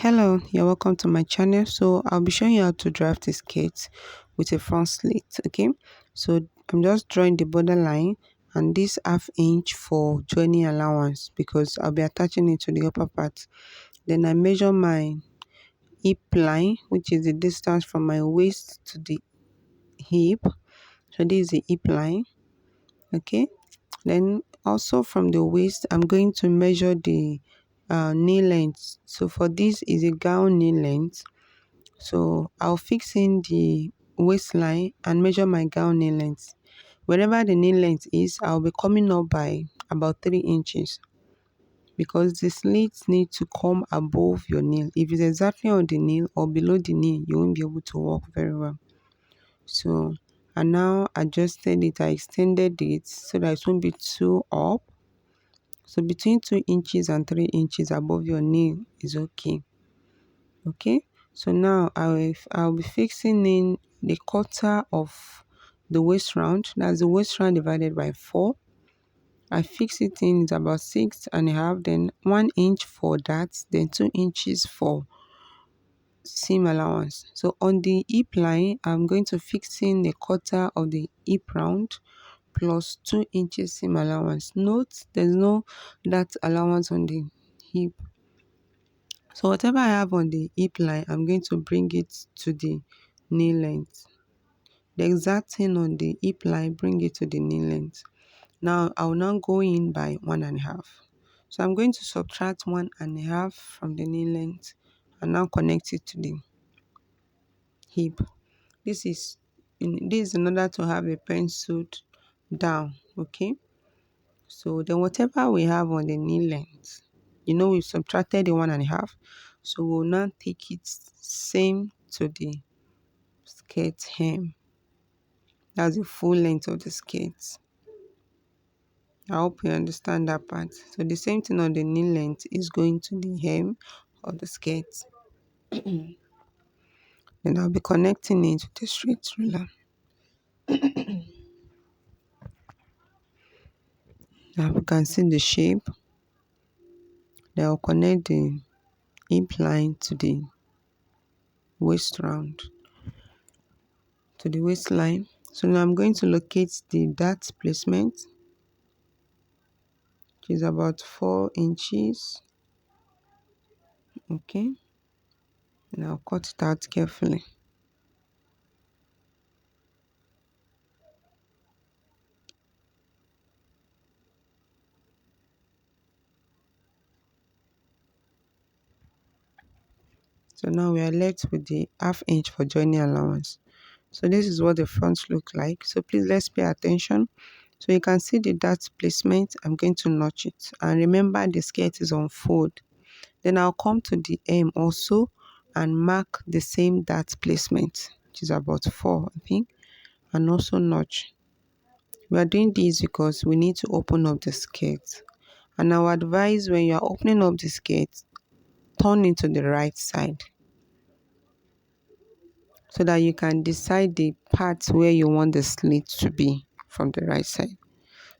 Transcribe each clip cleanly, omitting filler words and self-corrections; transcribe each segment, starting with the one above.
Hello, you're welcome to my channel. So I'll be showing you how to draft a skirt with a front slit. Okay, so I'm just drawing the borderline and this ½ inch for joining allowance because I'll be attaching it to the upper part. Then I measure my hip line, which is the distance from my waist to the hip. So this is the hip line. Okay, then also from the waist I'm going to measure the knee length. So for this is a gown knee length. So I'll fix in the waistline and measure my gown knee length. Wherever the knee length is, I'll be coming up by about 3 inches because the slits need to come above your nail. If it's exactly on the nail or below the knee, you won't be able to walk very well. So I now adjusted it, I extended it so that it won't be too up. So between 2 inches and 3 inches above your nail is okay. Okay, so now I'll be fixing in the quarter of the waist round. That's the waist round divided by 4. I fix it in, it's about 6.5, then 1 inch for that, then 2 inches for seam allowance. So on the hip line I'm going to fix in the quarter of the hip round plus 2 inches seam allowance. Note there's no that allowance on the hip. So whatever I have on the hip line, I'm going to bring it to the knee length. The exact thing on the hip line, bring it to the knee length. Now I will now go in by 1.5. So I'm going to subtract 1.5 from the knee length and now connect it to the hip. This is in order to have a penciled down. Okay. So then whatever we have on the knee length, we've subtracted the 1.5. So we'll now take it same to the skirt hem. That's the full length of the skirt. I hope you understand that part. So the same thing on the knee length is going to the hem of the skirt. Then I'll be connecting it with a straight ruler. Now you can see the shape. Then I'll connect the hip line to the waist round, to the waistline. So now I'm going to locate the dart placement, which is about 4 inches. Okay, and I'll cut it out carefully. So now we are left with the ½ inch for joining allowance. So this is what the front look like. So please let's pay attention. So you can see the dart placement. I'm going to notch it, and remember the skirt is on fold. Then I'll come to the hem also and mark the same dart placement, which is about 4 I think, and also notch. We are doing this because we need to open up the skirt, and I would advise when you are opening up the skirt, turn it to the right side so that you can decide the part where you want the slit to be from the right side.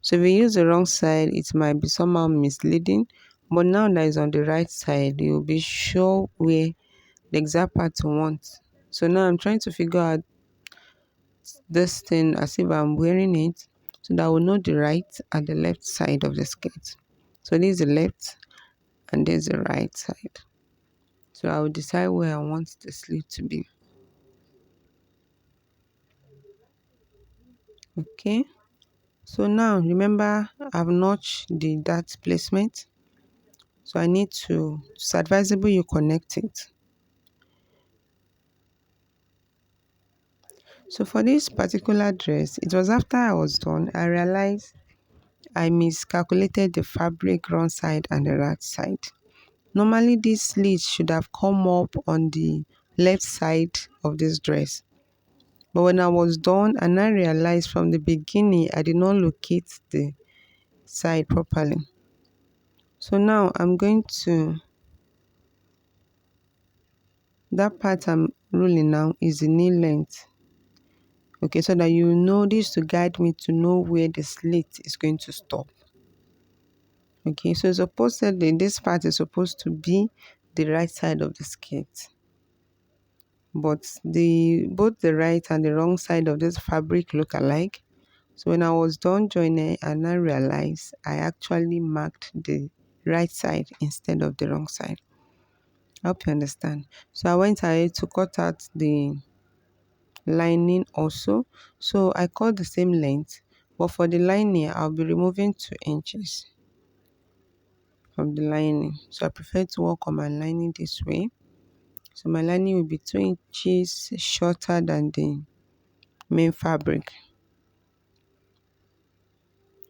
So if you use the wrong side, it might be somehow misleading, but now that it's on the right side, you'll be sure where the exact part you want. So now I'm trying to figure out this thing as if I'm wearing it so that I will know the right and the left side of the skirt. So this is the left and there's the right side. So I will decide where I want the sleeve to be. Okay. So now remember I've notched the dart placement. So I need it's advisable you connect it. So for this particular dress, it was after I was done, I realized I miscalculated the fabric wrong side and the right side. Normally this slit should have come up on the left side of this dress. But when I was done and I realized from the beginning I did not locate the side properly. So now I'm going to, that part I'm ruling now is the knee length. Okay, so that you know this to guide me to know where the slit is going to stop. Okay, so supposedly this part is supposed to be the right side of the skirt, but both the right and the wrong side of this fabric look alike. So when I was done joining, I now realized I actually marked the right side instead of the wrong side. I hope you understand. So I went ahead to cut out the lining also. So I cut the same length, but for the lining I'll be removing 2 inches from the lining. So I prefer to work on my lining this way. So my lining will be 2 inches shorter than the main fabric.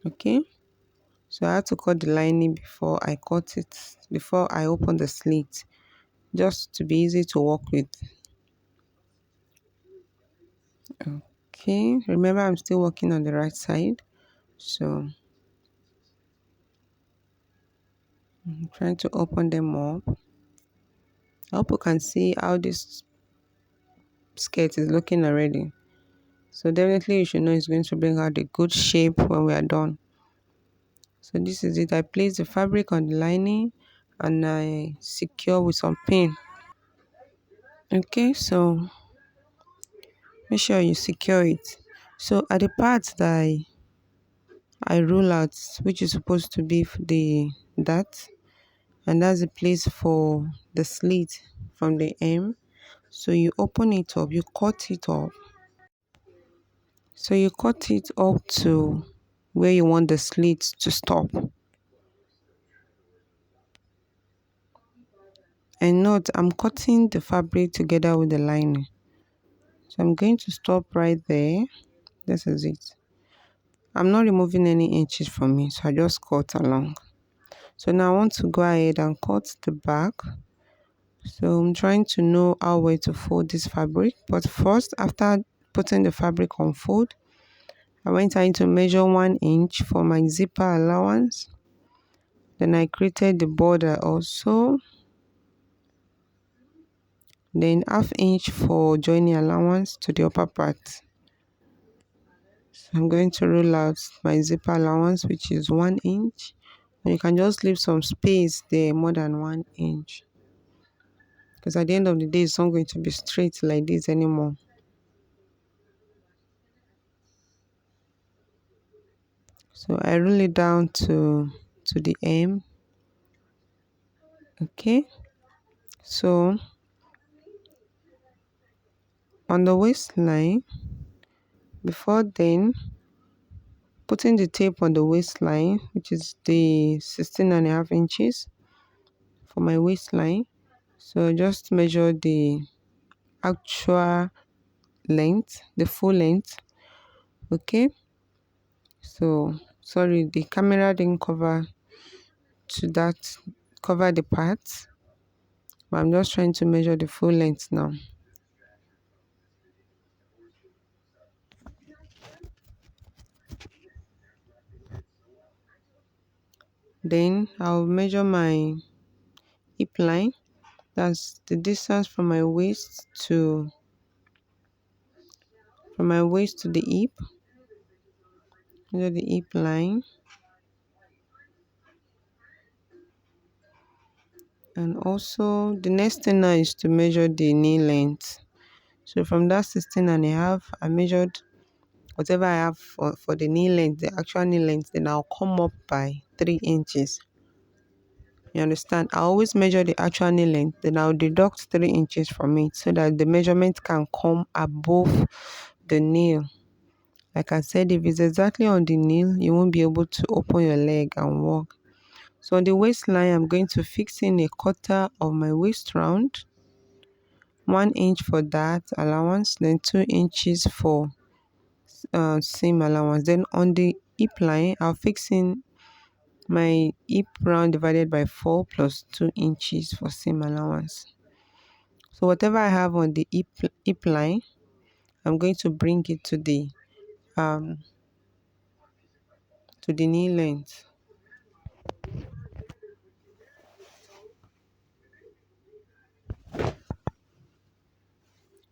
Okay, so I had to cut the lining before I open the slit, just to be easy to work with. Okay, remember I'm still working on the right side, so I'm trying to open them up. I hope you can see how this skirt is looking already. So definitely you should know it's going to bring out a good shape when we are done. So this is it. I place the fabric on the lining and I secure with some pin. Okay, so make sure you secure it. So at the part that I rule out, which is supposed to be the that, and that's the place for the slit from the hem. So you open it up, you cut it up. So you cut it up to where you want the slit to stop. And note, I'm cutting the fabric together with the lining. So I'm going to stop right there. This is it. I'm not removing any inches from it, so I just cut along. So now I want to go ahead and cut the back. So I'm trying to know how well to fold this fabric. But first, after putting the fabric on fold, I went ahead to measure 1 inch for my zipper allowance. Then I created the border also. Then 1/2 inch for joining allowance to the upper part. So I'm going to roll out my zipper allowance, which is 1 inch. And you can just leave some space there, more than 1 inch. Because at the end of the day, it's not going to be straight like this anymore. So I roll it down to the hem. Okay. So on the waistline, before then, putting the tape on the waistline, which is the 16.5 inches for my waistline. So just measure the actual length, the full length. Okay. So sorry, the camera didn't cover the part, but I'm just trying to measure the full length now. Then I'll measure my hip line. That's the distance from my waist to the hip. Measure the hip line. And also the next thing now is to measure the knee length. So from that 16.5, I measured whatever I have for the knee length, the actual knee length, then I'll come up by 3 inches. You understand? I always measure the actual knee length, then I'll deduct 3 inches from it so that the measurement can come above the nail. Like I said, if it's exactly on the nail, you won't be able to open your leg and walk. So on the waistline, I'm going to fix in 1/4 of my waist round, 1 inch for that allowance, then 2 inches for seam allowance. Then on the hip line, I'll fix in my hip round divided by 4 plus 2 inches for seam allowance. So whatever I have on the hip line, I'm going to bring it to the knee length.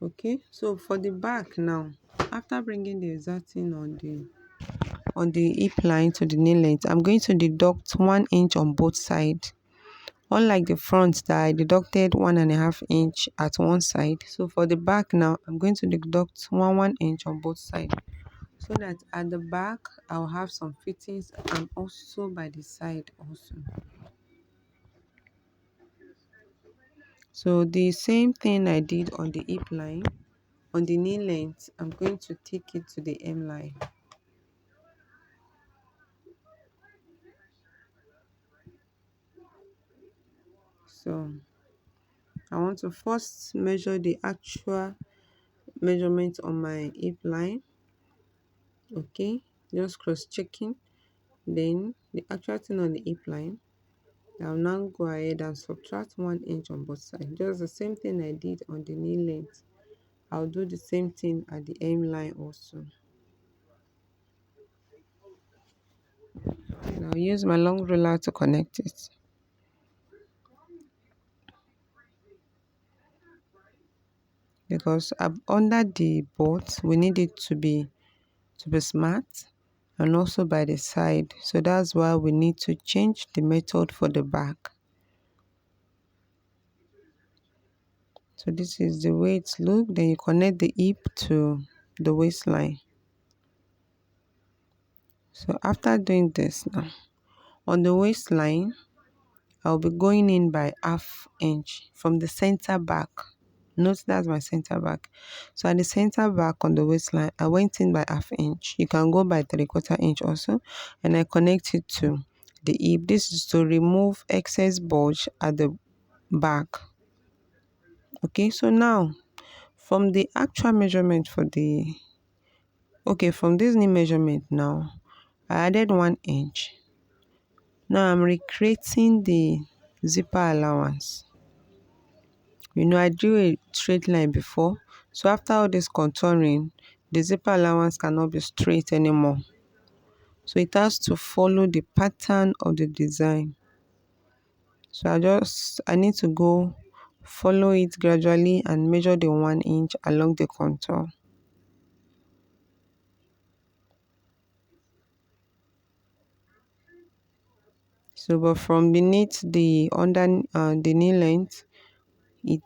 Okay, so for the back now, after bringing the exact thing on the hip line to the knee length, I'm going to deduct 1 inch on both sides Unlike the front that I deducted 1.5 inch at one side, so for the back now I'm going to deduct 1 inch on both sides, so that at the back I'll have some fittings, and also by the side also. So the same thing I did on the hip line, on the knee length, I'm going to take it to the hem line. So I want to first measure the actual measurement on my hip line. Okay, just cross checking. Then the actual thing on the hip line, I'll now go ahead and subtract 1 inch on both sides. Just the same thing I did on the knee length, I'll do the same thing at the hem line also. And I'll use my long ruler to connect it. Because under the bolt we need it to be smart, and also by the side, so that's why we need to change the method for the back. So this is the way it looks. Then you connect the hip to the waistline. So after doing this now, on the waistline I'll be going in by 1/2 inch from the center back. Note that's my center back. So at the center back on the waistline, I went in by 1/2 inch. You can go by 3/4 inch also. And I connect it to the hip. This is to remove excess bulge at the back. Okay, so now from the actual measurement for the, okay, from this new measurement now, I added 1 inch. Now I'm recreating the zipper allowance. You know, I drew a straight line before, so after all this contouring, the zipper allowance cannot be straight anymore. So it has to follow the pattern of the design. So I need to go follow it gradually and measure the 1 inch along the contour. So, but from beneath the the knee length, it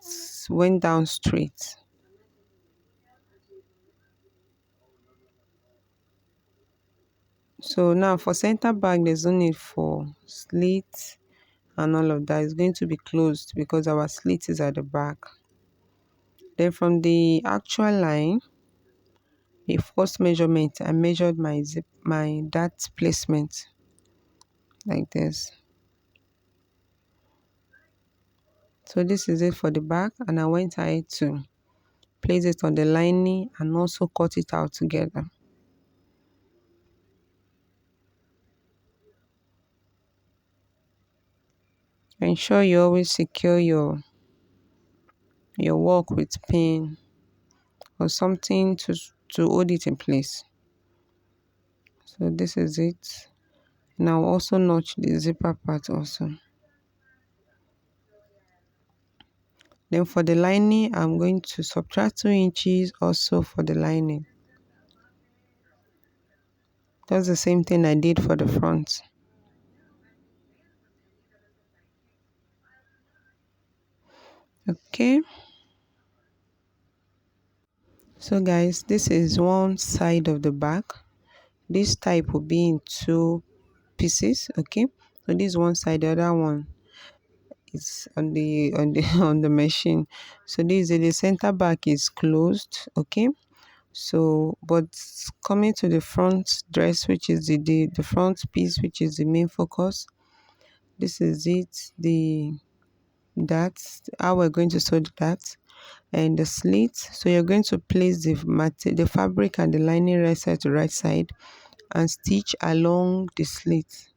went down straight. So now for center back, there's no need for slit and all of that. Is going to be closed because our slit is at the back. Then from the actual line, the first measurement, I measured my dart placement like this. So this is it for the back, and I went ahead to place it on the lining and also cut it out together. Ensure you always secure your work with pin or something to hold it in place. So this is it. Now also notch the zipper part also. Then for the lining, I'm going to subtract 2 inches also for the lining. That's the same thing I did for the front. Okay. So guys, this is one side of the back. This type will be in 2 pieces. Okay. So this is one side, the other one is on the on the machine. So this is the center back is closed. Okay. So but coming to the front dress, which is the front piece, which is the main focus, this is it, that's how we're going to sew that, and the slit. So you're going to place the fabric and the lining right side to right side and stitch along the slit.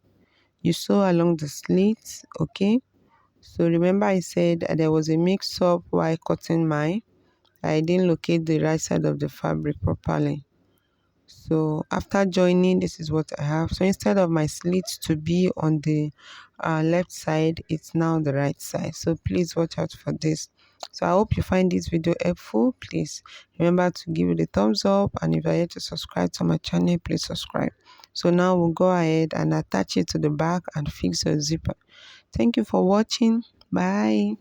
You sew along the slit. Okay, so remember I said there was a mix up while cutting mine. I didn't locate the right side of the fabric properly. So after joining, this is what I have. So instead of my slit to be on the left side, it's now the right side. So please watch out for this. So I hope you find this video helpful. Please remember to give it a thumbs up, and if you're yet to subscribe to my channel, please subscribe. So now we'll go ahead and attach it to the back and fix your zipper. Thank you for watching. Bye.